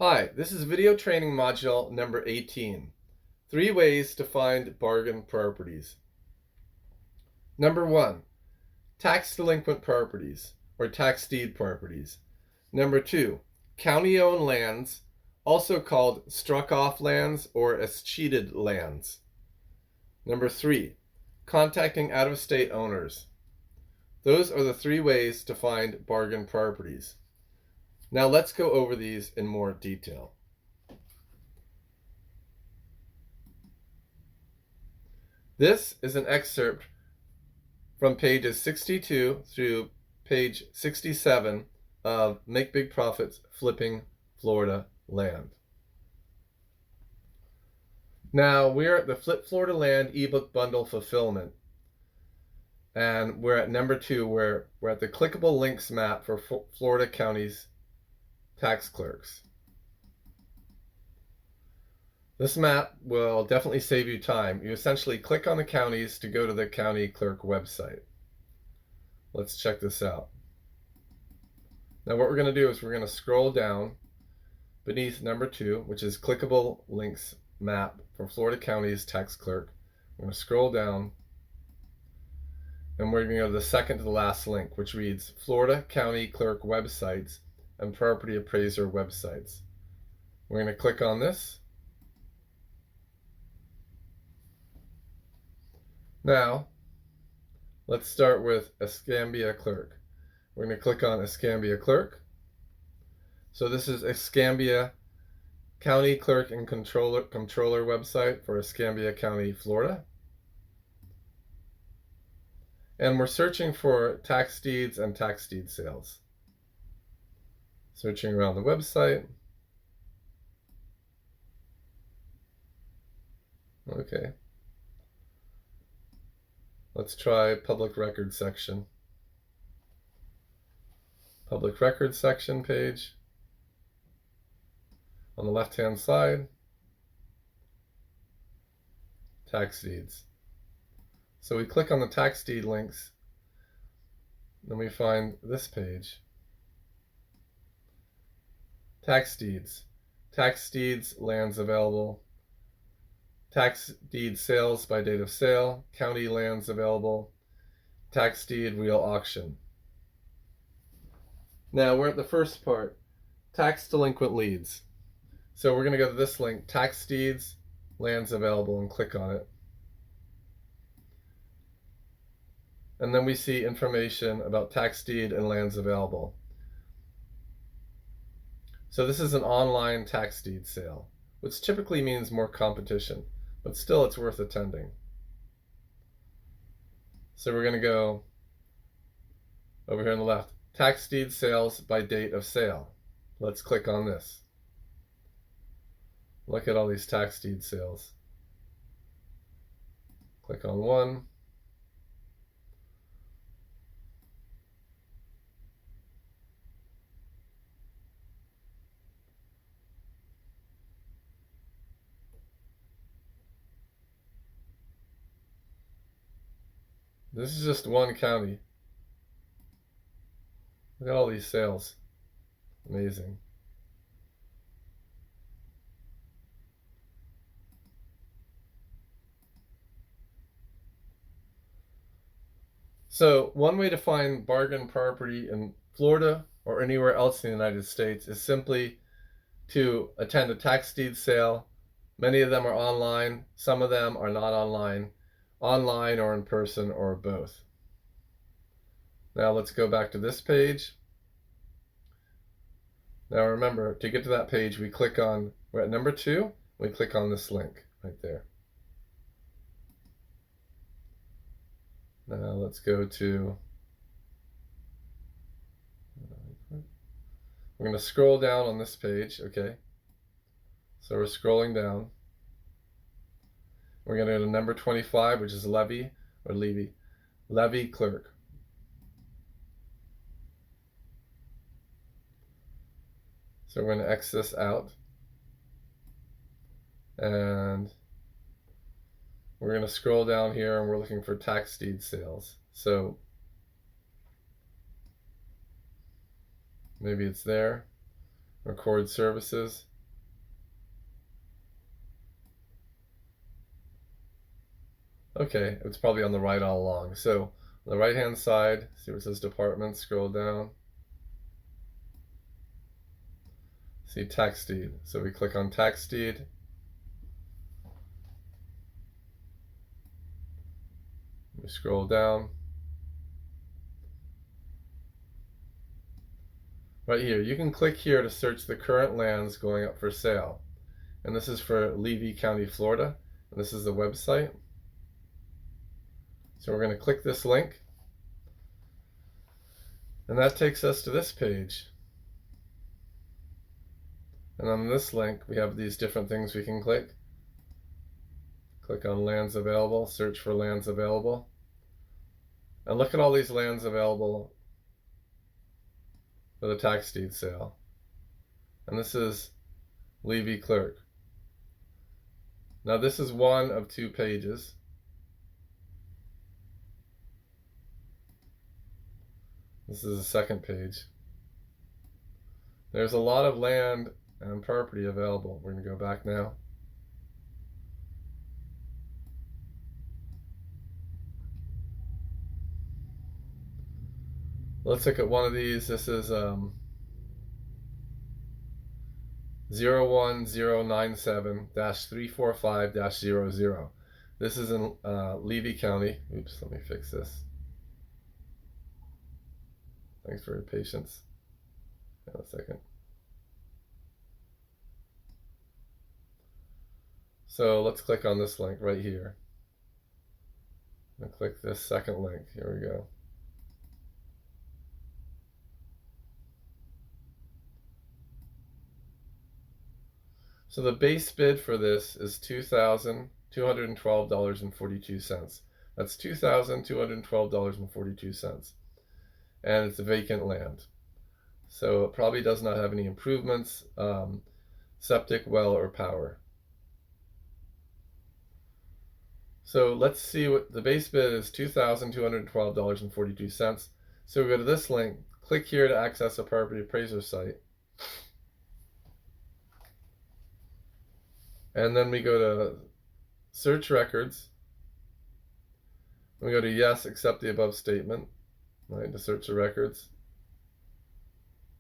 Hi, this is video training module number 18. 3 ways to find bargain properties. Number 1, tax delinquent properties or tax deed properties. Number 2, county-owned lands, also called struck-off lands or escheated lands. Number 3, contacting out-of-state owners. Those are the 3 ways to find bargain properties. Now let's go over these in more detail. This is an excerpt from pages 62 through page 67 of Make Big Profits Flipping Florida Land. Now we're at the Flip Florida Land ebook bundle fulfillment, and we're at number 2 where we're at the clickable links map for Florida counties tax clerks. This map will definitely save you time. You essentially click on the counties to go to the county clerk website. Let's check this out. Now what we're going to do is we're going to scroll down beneath number 2, which is clickable links map for Florida counties tax clerk. We're going to scroll down and we're going to go to the second to the last link, which reads Florida County Clerk websites and property appraiser websites. We're going to click on this. Now, let's start with Escambia Clerk. We're going to click on Escambia Clerk. So this is Escambia County Clerk and Controller website for Escambia County, Florida. And we're searching for tax deeds and tax deed sales. Searching around the website. Okay. Let's try public record section. Public record section page. On the left-hand side, tax deeds. So we click on the tax deed links, then we find this page. Tax deeds, lands available, tax deed sales by date of sale, county lands available, tax deed real auction. Now we're at the first part, tax delinquent leads. So we're going to go to this link, tax deeds, lands available, and click on it. And then we see information about tax deed and lands available. So this is an online tax deed sale, which typically means more competition, but still it's worth attending. So we're going to go over here on the left, tax deed sales by date of sale. Let's click on this. Look at all these tax deed sales. Click on one. This is just one county. Look at all these sales. Amazing. So one way to find bargain property in Florida or anywhere else in the United States is simply to attend a tax deed sale. Many of them are online. Some of them are not online or in person or both. Now let's go back to this page. Now remember, to get to that page, we're at number 2, we click on this link right there. Now let's go to, we're going to scroll down on this page, okay? So we're scrolling down. We're going to go to number 25, which is levy clerk. So we're going to X this out. And we're going to scroll down here and we're looking for tax deed sales. So maybe it's there. Record services. Okay, it's probably on the right all along. So on the right hand side, see where it says department, scroll down. See tax deed. So we click on tax deed. We scroll down. Right here, you can click here to search the current lands going up for sale. And this is for Levy County, Florida. And this is the website. So we're going to click this link. And that takes us to this page. And on this link, we have these different things we can click. Click on lands available, search for lands available. And look at all these lands available for the tax deed sale. And this is Levy Clerk. Now this is one of 2 pages. This is the second page. There's a lot of land and property available. We're going to go back now. Let's look at one of these. This is 01097-345-00. This is in Levy County. Oops, let me fix this. Thanks for your patience. Hang on a second. So let's click on this link right here. And click this second link. Here we go. So the base bid for this is $2,212.42. That's $2,212.42. And it's a vacant land. So it probably does not have any improvements, septic, well, or power. So let's see what the base bid is, $2,212.42. So we go to this link, click here to access a property appraiser site. And then we go to search records. We go to yes, accept the above statement, right, to search the records.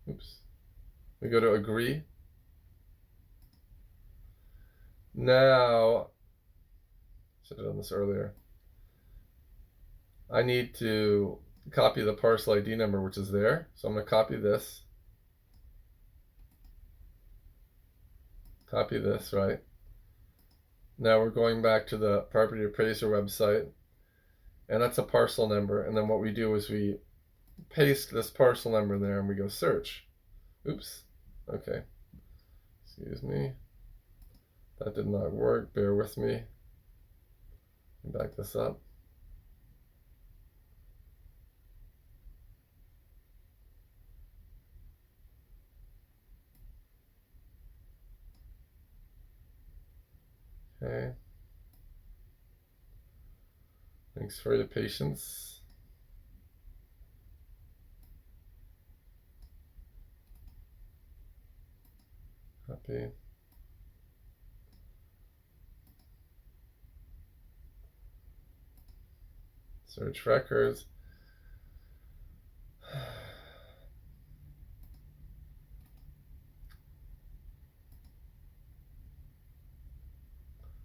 Oops. We go to agree. Now, should have done this earlier. I need to copy the parcel ID number, which is there. So I'm going to copy this. Copy this, right? Now we're going back to the property appraiser website, and that's a parcel number. And then what we do is we paste this parcel number there and we go search. Oops. Okay. Excuse me. That did not work. Bear with me. Back this up. Okay. Thanks for your patience. Copy. Search records.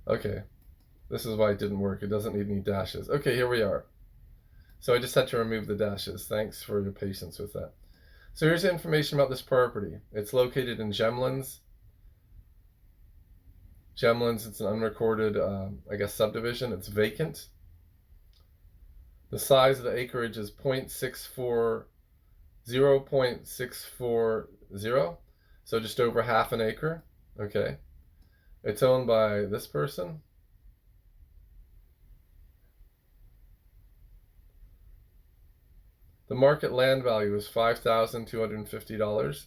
Okay, this is why it didn't work. It doesn't need any dashes. Okay, here we are. So I just had to remove the dashes. Thanks for your patience with that. So here's the information about this property. It's located in Gemlins. Gemlins, it's an unrecorded, I guess, subdivision. It's vacant. The size of the acreage is 0.640, so just over half an acre. Okay. It's owned by this person. The market land value is $5,250.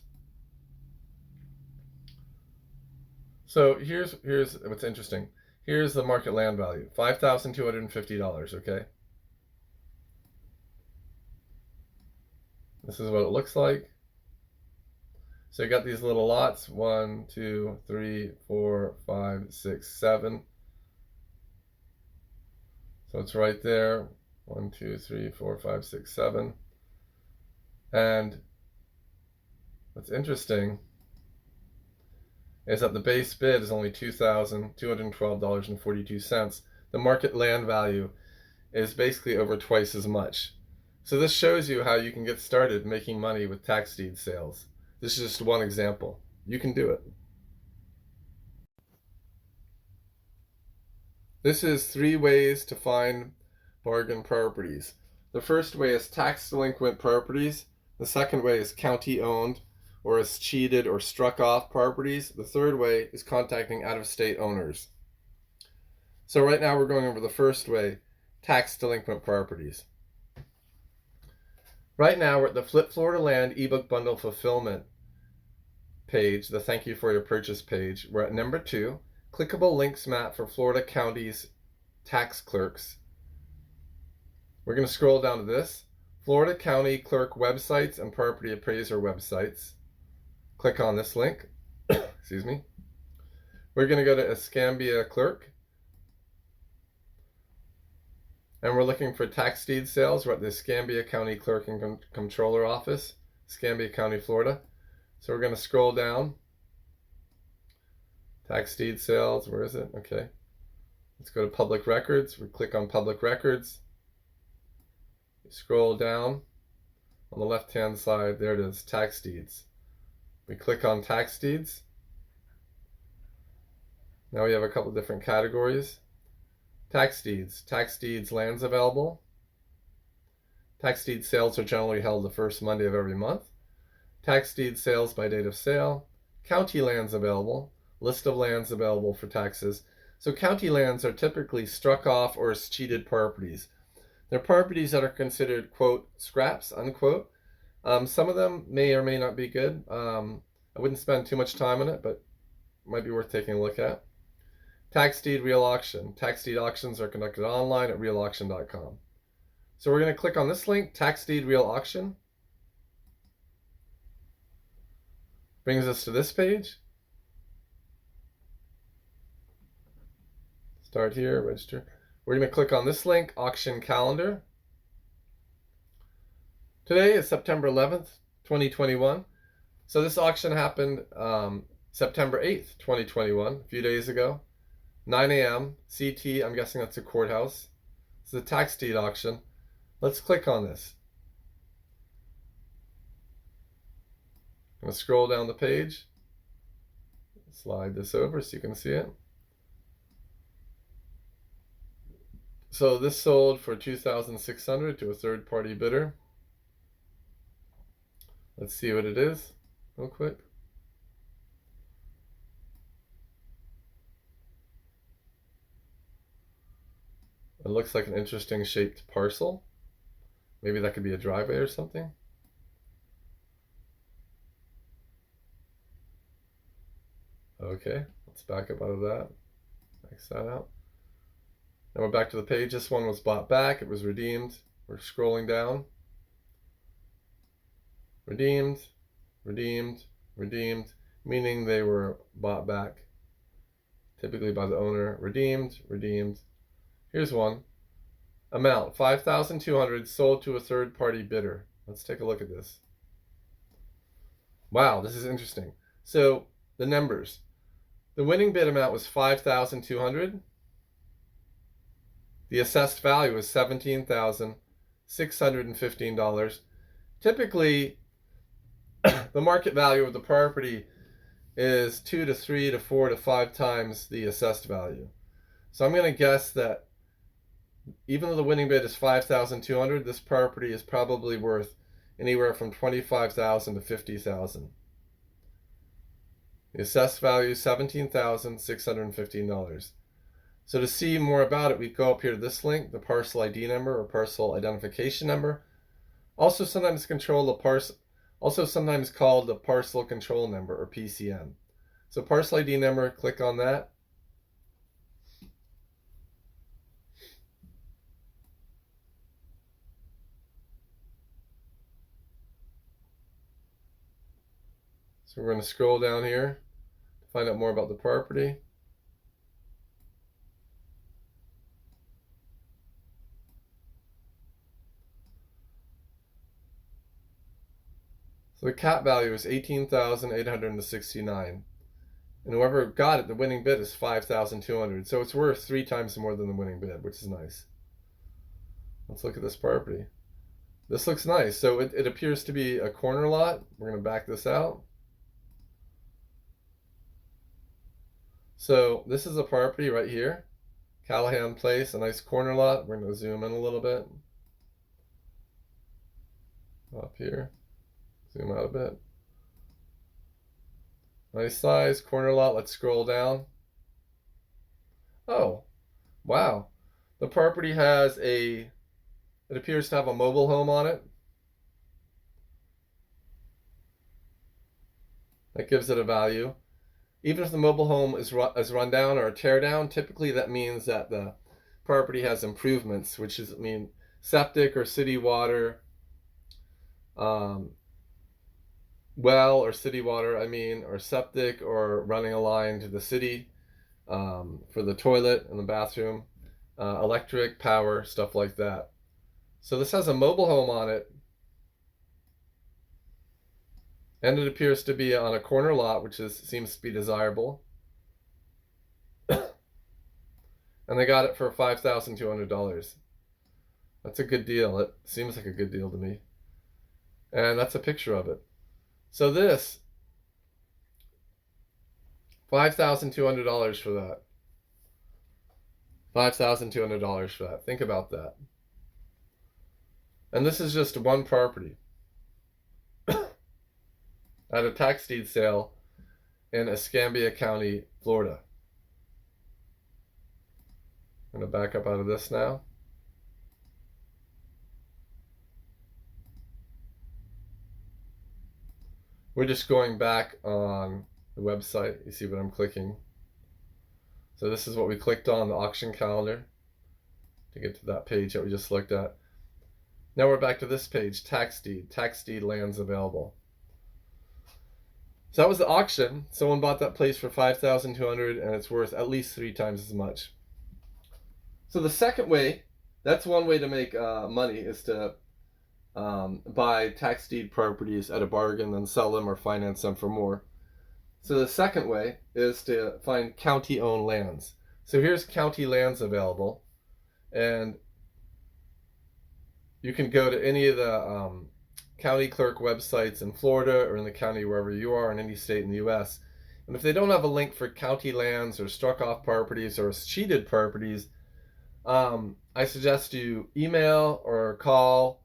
So here's what's interesting. Here's the market land value, $5,250, okay? This is what it looks like. So you got these little lots, 1, 2, 3, 4, 5, 6, 7. So it's right there. 1, 2, 3, 4, 5, 6, 7. And what's interesting is that the base bid is only $2,212.42. The market land value is basically over twice as much. So this shows you how you can get started making money with tax deed sales. This is just one example. You can do it. This is 3 ways to find bargain properties. The first way is tax delinquent properties. The second way is county owned or is cheated or struck off properties. The third way is contacting out-of-state owners. So right now we're going over the first way, tax delinquent properties. Right now we're at the Flip Florida Land ebook bundle fulfillment page, the thank you for your purchase page. We're at number 2, clickable links map for Florida counties tax clerks. We're going to scroll down to this, Florida County Clerk websites and property appraiser websites. Click on this link. Excuse me. We're going to go to Escambia Clerk. And we're looking for tax deed sales. We're at the Escambia County Clerk and Comptroller Office, Escambia County, Florida. So we're going to scroll down. Tax deed sales, where is it? Okay. Let's go to Public Records. We click on Public Records. We scroll down. On the left-hand side, there it is, tax deeds. We click on tax deeds. Now we have a couple different categories. Tax deeds, lands available. Tax deed sales are generally held the first Monday of every month. Tax deed sales by date of sale. County lands available, list of lands available for taxes. So county lands are typically struck off or cheated properties. They're properties that are considered, quote, scraps, unquote. Some of them may or may not be good. I wouldn't spend too much time on it, but it might be worth taking a look at. Tax deed real auction. Tax deed auctions are conducted online at realauction.com. So we're going to click on this link, tax deed real auction. Brings us to this page. Start here, register. We're going to click on this link, auction calendar. Today is September 11th, 2021. So this auction happened September 8th, 2021, a few days ago. 9 a.m. CT, I'm guessing that's a courthouse. It's a tax deed auction. Let's click on this. I'm going to scroll down the page. Slide this over so you can see it. So this sold for $2,600 to a third-party bidder. Let's see what it is real quick. It looks like an interesting shaped parcel. Maybe that could be a driveway or something. Okay, let's back up out of that. X that out. Now we're back to the page. This one was bought back. It was redeemed. We're scrolling down. Redeemed, redeemed, redeemed, meaning they were bought back, typically by the owner. Redeemed, redeemed. Here's one. Amount, $5,200, sold to a third-party bidder. Let's take a look at this. Wow, this is interesting. So the numbers. The winning bid amount was $5,200. The assessed value was $17,615. Typically, the market value of the property is 2 to 3 to 4 to 5 times the assessed value. So I'm going to guess that even though the winning bid is $5,200, this property is probably worth anywhere from $25,000 to $50,000. The assessed value is $17,615. So to see more about it, we go up here to this link, the parcel ID number or parcel identification number. Also sometimes called the parcel control number or PCN. So parcel ID number, click on that. So we're going to scroll down here to find out more about the property. the cap value is 18,869. And whoever got it, the winning bid is 5,200. So it's worth 3 times more than the winning bid, which is nice. Let's look at this property. This looks nice. So it appears to be a corner lot. We're going to back this out. So this is a property right here. Callahan Place, a nice corner lot. We're going to zoom in a little bit. Up here. Zoom out a bit. Nice size, corner lot. Let's scroll down. Oh, wow. The property has it appears to have a mobile home on it. That gives it a value. Even if the mobile home is run down or a tear down, typically that means that the property has improvements, which is, septic or city water, well or city water, or septic, or running a line to the city for the toilet and the bathroom, electric, power, stuff like that. So this has a mobile home on it, and it appears to be on a corner lot, which seems to be desirable. And they got it for $5,200. That's a good deal. It seems like a good deal to me. And that's a picture of it. So this, $5,200 for that. $5,200 for that. Think about that. And this is just one property at a tax deed sale in Escambia County, Florida. I'm going to back up out of this now. We're just going back on the website. You see what I'm clicking. So this is what we clicked on, the auction calendar, to get to that page that we just looked at. Now we're back to this page, tax deed lands available. So that was the auction. Someone bought that place for $5,200, and it's worth at least 3 times as much. So the second way, that's one way to make money, is to buy tax deed properties at a bargain, then sell them or finance them for more. So the second way is to find county-owned lands. So here's county lands available, and you can go to any of the county clerk websites in Florida or in the county wherever you are in any state in the U.S. And if they don't have a link for county lands or struck off properties or cheated properties, I suggest you email or call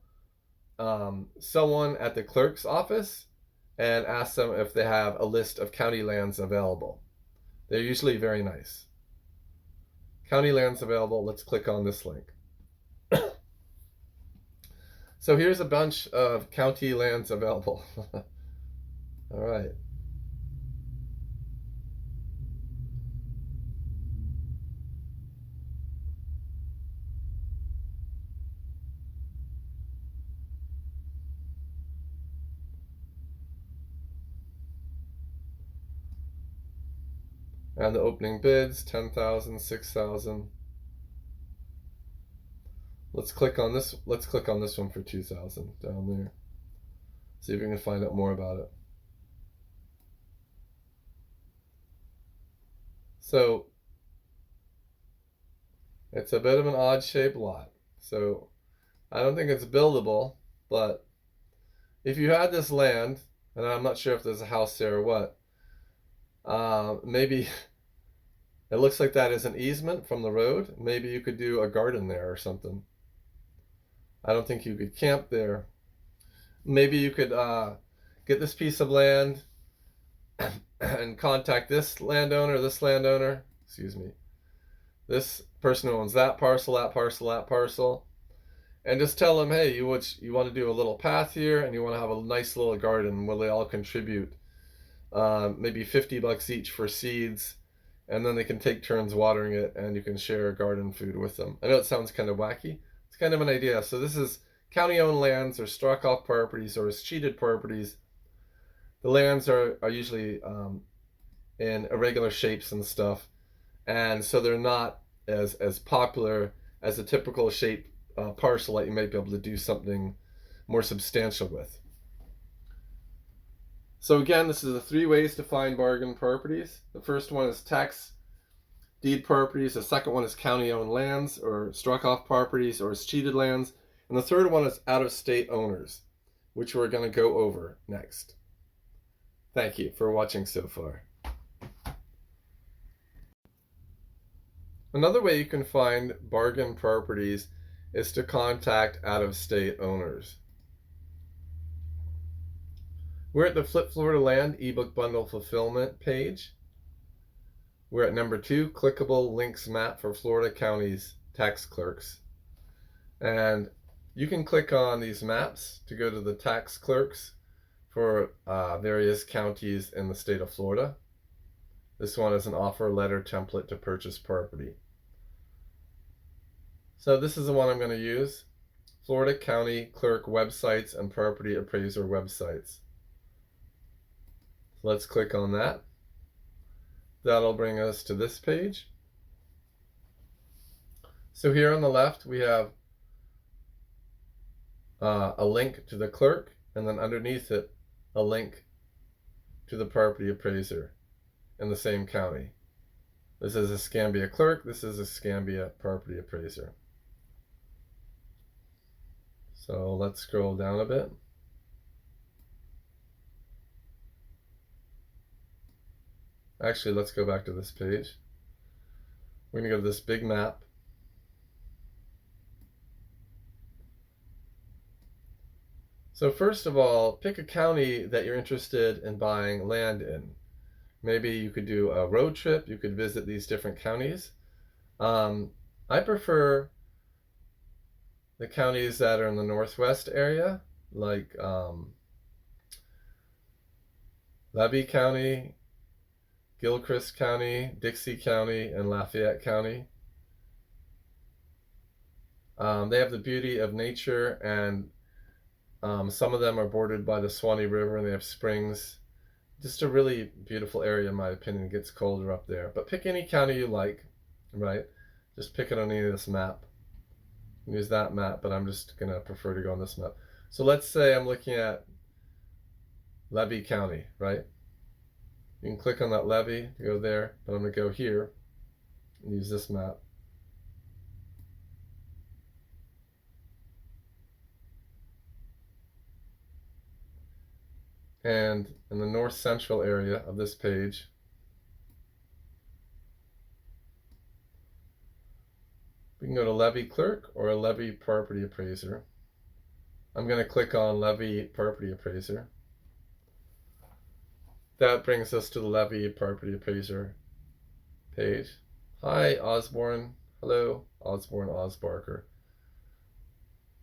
someone at the clerk's office and ask them if they have a list of county lands available. They're usually very nice. County lands available. Let's click on this link. So here's a bunch of county lands available. All right. And the opening bids, 10,000, 6,000. Let's click on this. Let's click on this one for 2,000 down there. See if we can find out more about it. So it's a bit of an odd shaped lot. So I don't think it's buildable, but if you had this land, and I'm not sure if there's a house there or what, maybe it looks like that is an easement from the road. Maybe you could do a garden there or something. I don't think you could camp there. Maybe you could get this piece of land and contact this landowner, excuse me, this person who owns that parcel, and just tell them, hey, you want to do a little path here, and you want to have a nice little garden where they all contribute maybe $50 each for seeds, and then they can take turns watering it, and you can share garden food with them. I know it sounds kind of wacky. It's kind of an idea. So this is county-owned lands or struck-off properties or cheated properties. The lands are usually in irregular shapes and stuff, and so they're not as popular as a typical shape parcel that you might be able to do something more substantial with. So again, this is the 3 ways to find bargain properties. The first one is tax deed properties. The second one is county-owned lands or struck-off properties or ceded lands. And the third one is out-of-state owners, which we're going to go over next. Thank you for watching so far. Another way you can find bargain properties is to contact out-of-state owners. We're at the Flip Florida Land ebook bundle fulfillment page. We're at number 2, clickable links map for Florida counties tax clerks. And you can click on these maps to go to the tax clerks for various counties in the state of Florida. This one is an offer letter template to purchase property. So this is the one I'm going to use. Florida County Clerk websites and property appraiser websites. Let's click on that. That'll bring us to this page. So here on the left we have a link to the clerk, and then underneath it a link to the property appraiser in the same county. This is Escambia clerk, this is Escambia property appraiser. So let's scroll down a bit. Actually, let's go back to this page. We're going to go to this big map. So first of all, pick a county that you're interested in buying land in. Maybe you could do a road trip. You could visit these different counties. I prefer the counties that are in the northwest area, like Levy County, Gilchrist County, Dixie County, and Lafayette County. They have the beauty of nature, and some of them are bordered by the Swanee River, and they have springs. Just a really beautiful area, in my opinion. It gets colder up there. But pick any county you like, right? Just pick it on any of this map. Use that map, but I'm just going to prefer to go on this map. So let's say I'm looking at Levy County, right? You can click on that levy to go there, but I'm going to go here and use this map. And in the north central area of this page, we can go to Levy Clerk or a Levy Property Appraiser. I'm going to click on Levy Property Appraiser. That brings us to the Levy Property Appraiser page. Hi, Osborne. Hello, Osborne Osbarker.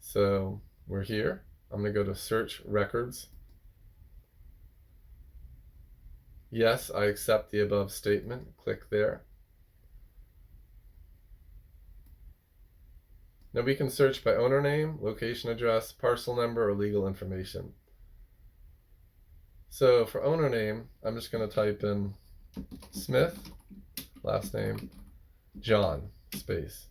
So we're here. I'm going to go to Search Records. Yes, I accept the above statement. Click there. Now we can search by owner name, location address, parcel number, or legal information. So for owner name, I'm just going to type in Smith, last name, John, space.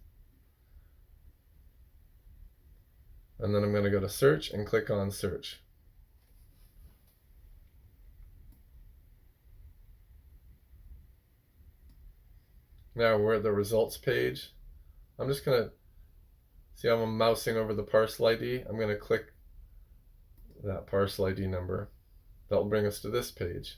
And then I'm going to go to search and click on search. Now we're at the results page. I'm just going to see how I'm mousing over the parcel ID. I'm going to click that parcel ID number. That will bring us to this page.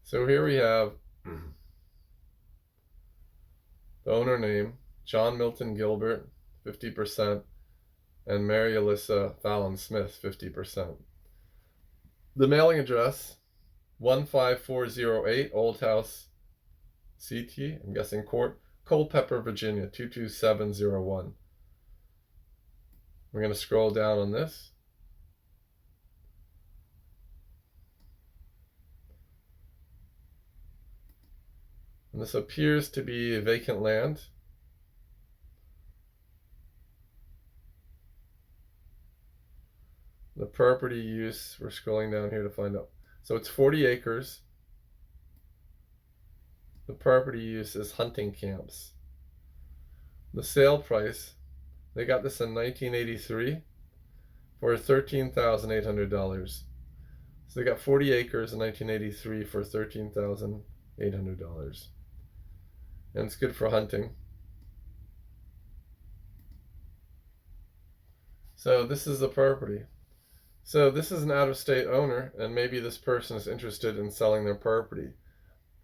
So here we have the owner name, John Milton Gilbert, 50%, and Mary Alyssa Fallon Smith, 50%. The mailing address, 15408 Old House CT, I'm guessing Court, Culpeper, Virginia, 22701. We're going to scroll down on this. And this appears to be vacant land. I'm property use, we're scrolling down here to find out. So it's 40 acres. The property use is hunting camps. The sale price, they got this in 1983 for $13,800. So they got 40 acres in 1983 for $13,800. And it's good for hunting. So this is the property. So this is an out-of-state owner, and maybe this person is interested in selling their property.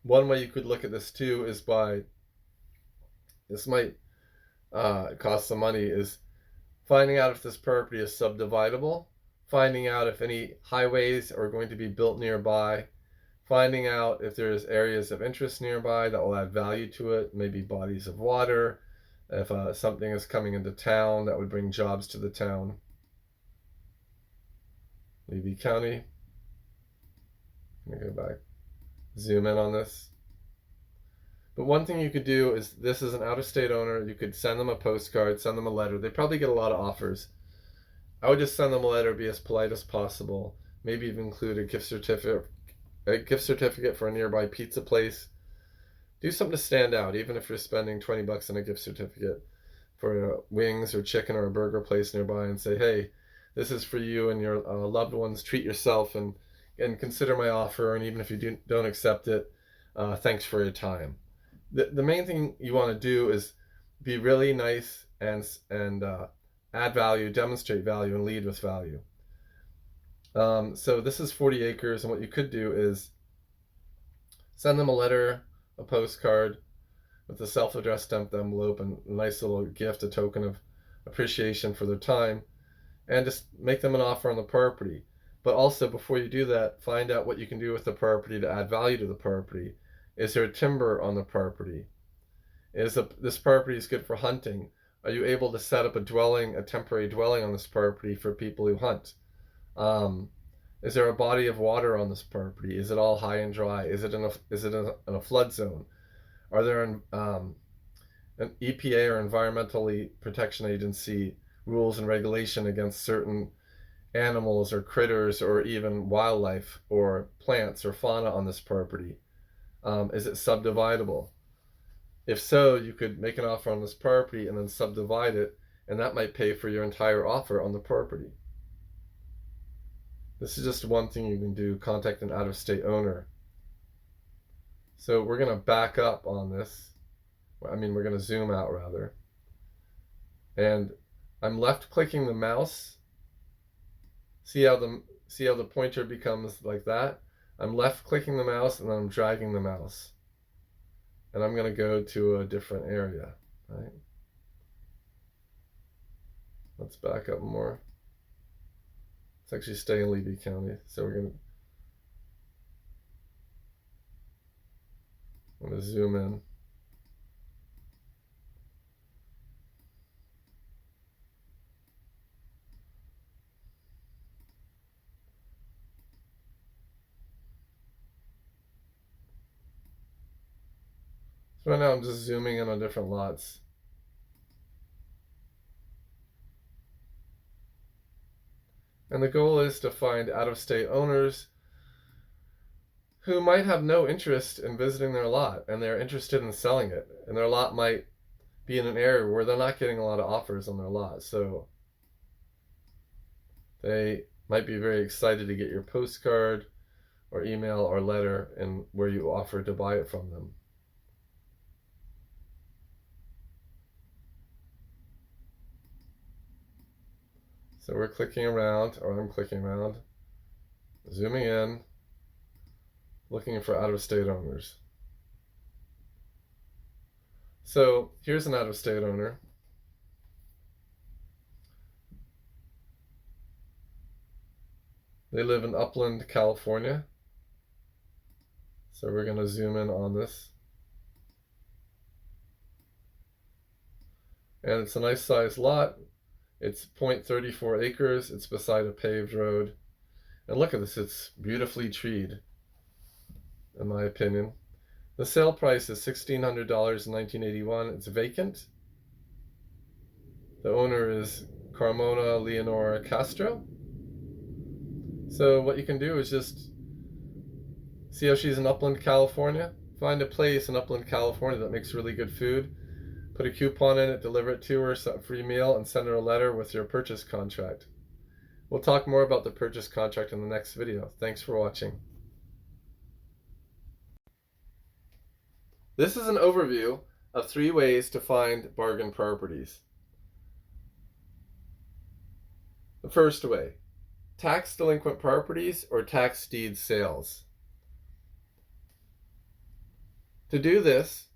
One way you could look at this too is by, this might cost some money, is finding out if this property is subdividable, finding out if any highways are going to be built nearby, finding out if there's areas of interest nearby that will add value to it, maybe bodies of water, if something is coming into town that would bring jobs to the town. Levy County. Let me go back, zoom in on this. But one thing you could do is, this is an out-of-state owner, you could send them a postcard, send them a letter. They probably get a lot of offers. I would just send them a letter, be as polite as possible, maybe even include a gift certificate for a nearby pizza place. Do something to stand out, even if you're spending $20 on a gift certificate for wings or chicken or a burger place nearby, and say, hey, this is for you and your loved ones. Treat yourself and consider my offer. And even if you don't accept it, thanks for your time. The main thing you want to do is be really nice and add value, demonstrate value, and lead with value. So this is 40 acres, and what you could do is send them a letter, a postcard with a self-addressed stamped envelope and a nice little gift, a token of appreciation for their time, and just make them an offer on the property. But also, before you do that, find out what you can do with the property to add value to the property. Is there timber on the property? This property is good for hunting? Are you able to set up a temporary dwelling on this property for people who hunt? Is there a body of water on this property? Is it all high and dry? Is it in a flood zone? Are there an EPA or Environmentally Protection Agency rules and regulation against certain animals or critters or even wildlife or plants or fauna on this property? Is it subdividable? If so, you could make an offer on this property and then subdivide it, and that might pay for your entire offer on the property. This is just one thing you can do, contact an out-of-state owner. So we're going to back up on this. We're going to zoom out rather. And I'm left clicking the mouse. See how the pointer becomes like that? I'm left clicking the mouse and then I'm dragging the mouse. And I'm going to go to a different area, right? Let's back up more. Let's actually stay in Levy County. So we're going to zoom in. So right now I'm just zooming in on different lots. And the goal is to find out-of-state owners who might have no interest in visiting their lot, and they're interested in selling it. And their lot might be in an area where they're not getting a lot of offers on their lot. So they might be very excited to get your postcard or email or letter and where you offer to buy it from them. So we're clicking around, or I'm clicking around, zooming in, looking for out-of-state owners. So here's an out-of-state owner. They live in Upland, California. So we're going to zoom in on this. And it's a nice sized lot. It's 0.34 acres. It's beside a paved road. And look at this, it's beautifully treed, in my opinion. The sale price is $1,600 in 1981. It's vacant. The owner is Carmona Leonora Castro. So what you can do is just see how she's in Upland, California. Find a place in Upland, California that makes really good food. Put a coupon in it, deliver it to her, set a free meal, and send her a letter with your purchase contract. We'll talk more about the purchase contract in the next video. Thanks for watching. This is an overview of 3 ways to find bargain properties. The first way, tax delinquent properties or tax deed sales. To do this,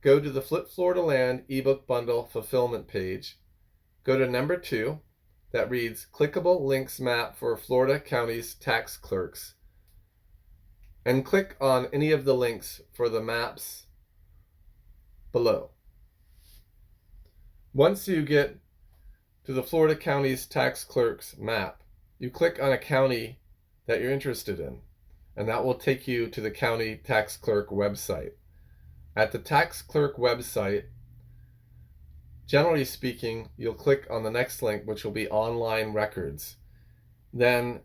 go to the Flip Florida Land ebook bundle fulfillment page. Go to number 2 that reads Clickable Links Map for Florida County's Tax Clerks, and click on any of the links for the maps below. Once you get to the Florida County's Tax Clerks map, you click on a county that you're interested in, and that will take you to the county tax clerk website. At the tax clerk website, generally speaking, you'll click on the next link, which will be online records. Then,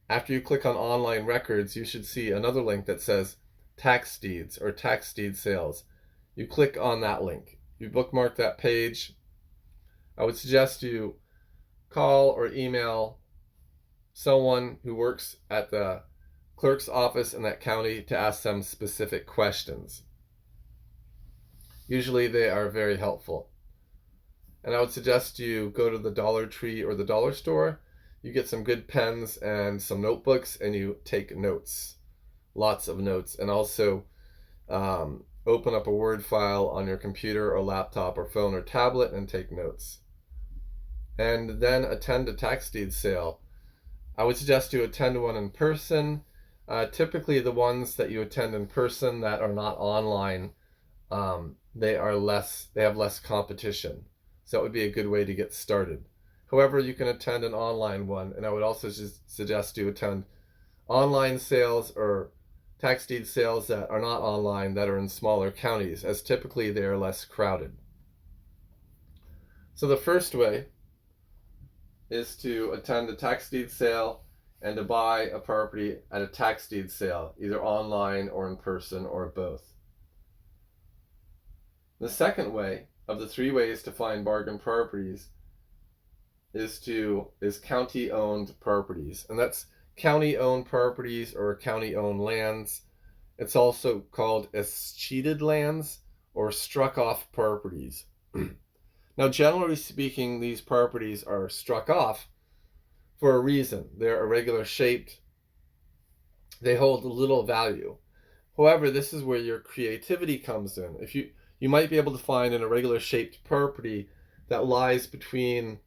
after you click on online records, you should see another link that says tax deeds or tax deed sales. You click on that link. You bookmark that page. I would suggest you call or email someone who works at the clerk's office in that county to ask them specific questions. Usually they are very helpful. And I would suggest you go to the Dollar Tree or the dollar store. You get some good pens and some notebooks and you take notes, lots of notes, and also open up a Word file on your computer or laptop or phone or tablet and take notes. And then attend a tax deed sale. I would suggest you attend one in person. Typically the ones that you attend in person that are not online, they have less competition. So that would be a good way to get started. However, you can attend an online one, and I would also suggest you attend online sales or tax deed sales that are not online, that are in smaller counties, as typically they are less crowded. So the first way is to attend a tax deed sale and to buy a property at a tax deed sale, either online or in person or both. The second way of the 3 ways to find bargain properties is county-owned properties, and that's county-owned properties or county-owned lands. It's also called escheated lands or struck-off properties. Now, generally speaking, these properties are struck off for a reason. They're irregular shaped. They hold little value. However, this is where your creativity comes in. If you might be able to find an irregular shaped property that lies between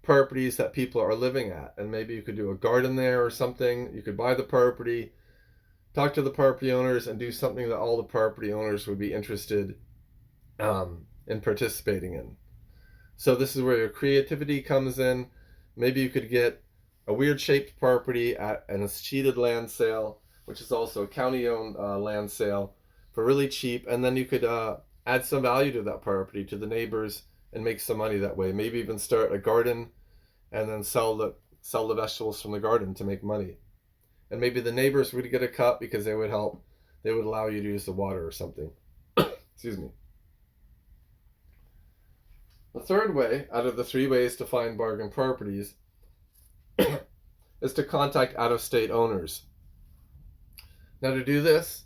properties that people are living at, and maybe you could do a garden there or something. You could buy the property, talk to the property owners, and do something that all the property owners would be interested in participating in. So this is where your creativity comes in. Maybe you could get a weird shaped property at an escheated land sale, which is also a county owned land sale, for really cheap, and then you could add some value to that property to the neighbors and make some money that way. Maybe even start a garden and then sell the vegetables from the garden to make money. And maybe the neighbors would get a cut because they would help. They would allow you to use the water or something. Excuse me. The third way out of the 3 ways to find bargain properties is to contact out-of-state owners. Now, to do this,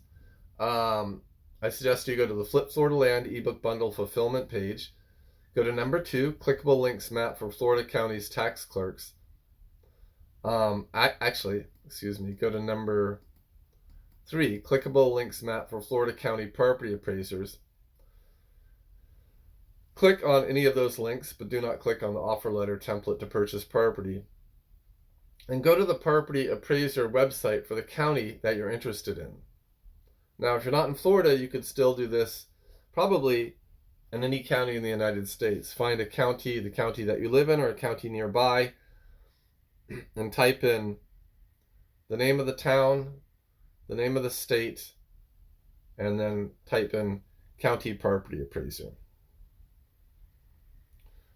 I suggest you go to the Flip Florida Land ebook bundle fulfillment page. Go to number 2, clickable links map for Florida County's tax clerks. Go to number 3, clickable links map for Florida County property appraisers. Click on any of those links, but do not click on the offer letter template to purchase property. And go to the property appraiser website for the county that you're interested in. Now, if you're not in Florida, you could still do this probably in any county in the United States. Find a county, the county that you live in or a county nearby, and type in the name of the town, the name of the state, and then type in county property appraiser.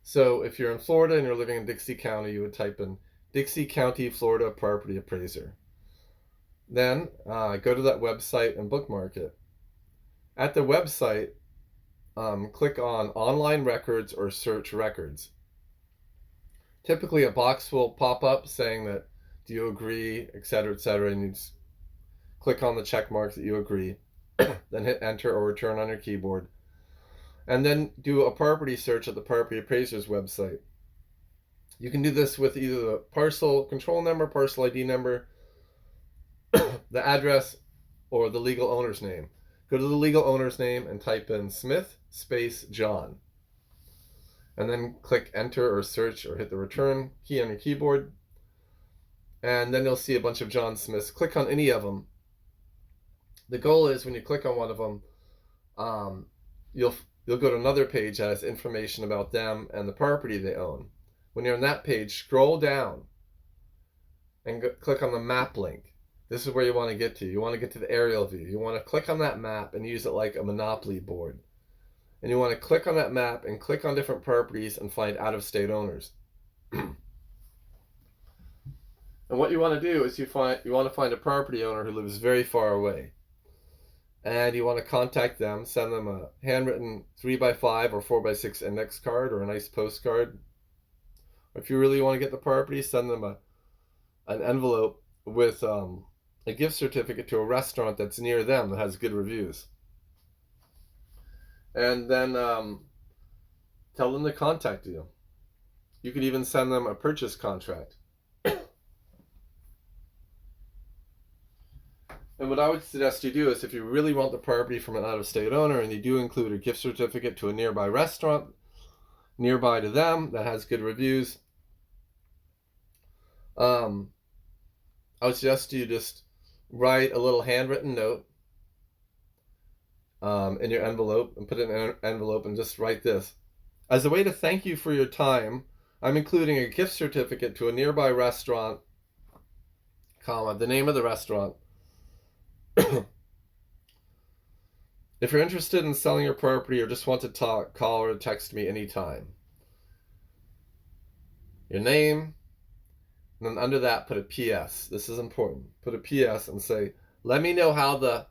So if you're in Florida and you're living in Dixie County, you would type in Dixie County, Florida Property Appraiser. Then go to that website and bookmark it. At the website, click on Online Records or Search Records. Typically, a box will pop up saying that, do you agree, etc., etc., and you just click on the check mark that you agree, then hit enter or return on your keyboard, and then do a property search at the Property Appraiser's website. You can do this with either the parcel control number, parcel ID number, the address, or the legal owner's name. Go to the legal owner's name and type in Smith space John. And then click enter or search or hit the return key on your keyboard. And then you'll see a bunch of John Smiths. Click on any of them. The goal is when you click on one of them, you'll go to another page that has information about them and the property they own. When you're on that page, scroll down and click on the map link. This is where you want to get to. You want to get to the aerial view. You want to click on that map and use it like a Monopoly board. And you want to click on that map and click on different properties and find out-of-state owners. And what you want to do is you want to find a property owner who lives very far away. And you want to contact them, send them a handwritten 3x5 or 4x6 index card or a nice postcard. If you really want to get the property, send them an envelope with a gift certificate to a restaurant that's near them that has good reviews. And then tell them to contact you. You could even send them a purchase contract. And what I would suggest you do is, if you really want the property from an out-of-state owner and you do include a gift certificate to a nearby restaurant nearby to them that has good reviews, I would suggest you just write a little handwritten note in your envelope and put it in an envelope and just write this. As a way to thank you for your time, I'm including a gift certificate to a nearby restaurant, the name of the restaurant. If you're interested in selling your property or just want to talk, call or text me anytime. Your name, and then under that put a PS. This is important. Put a PS and say, let me know how the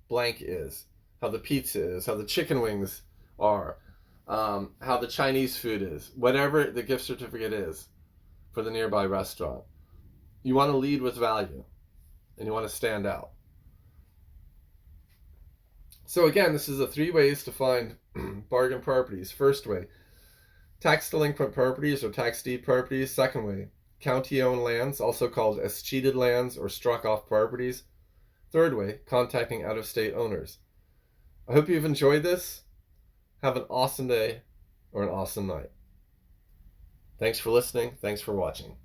blank is, how the pizza is, how the chicken wings are, how the Chinese food is, whatever the gift certificate is for the nearby restaurant. You want to lead with value and you want to stand out. So again, this is the 3 ways to find bargain properties. First way, tax delinquent properties or tax deed properties. Second way, county-owned lands, also called escheated lands or struck-off properties. Third way, contacting out-of-state owners. I hope you've enjoyed this. Have an awesome day or an awesome night. Thanks for listening. Thanks for watching.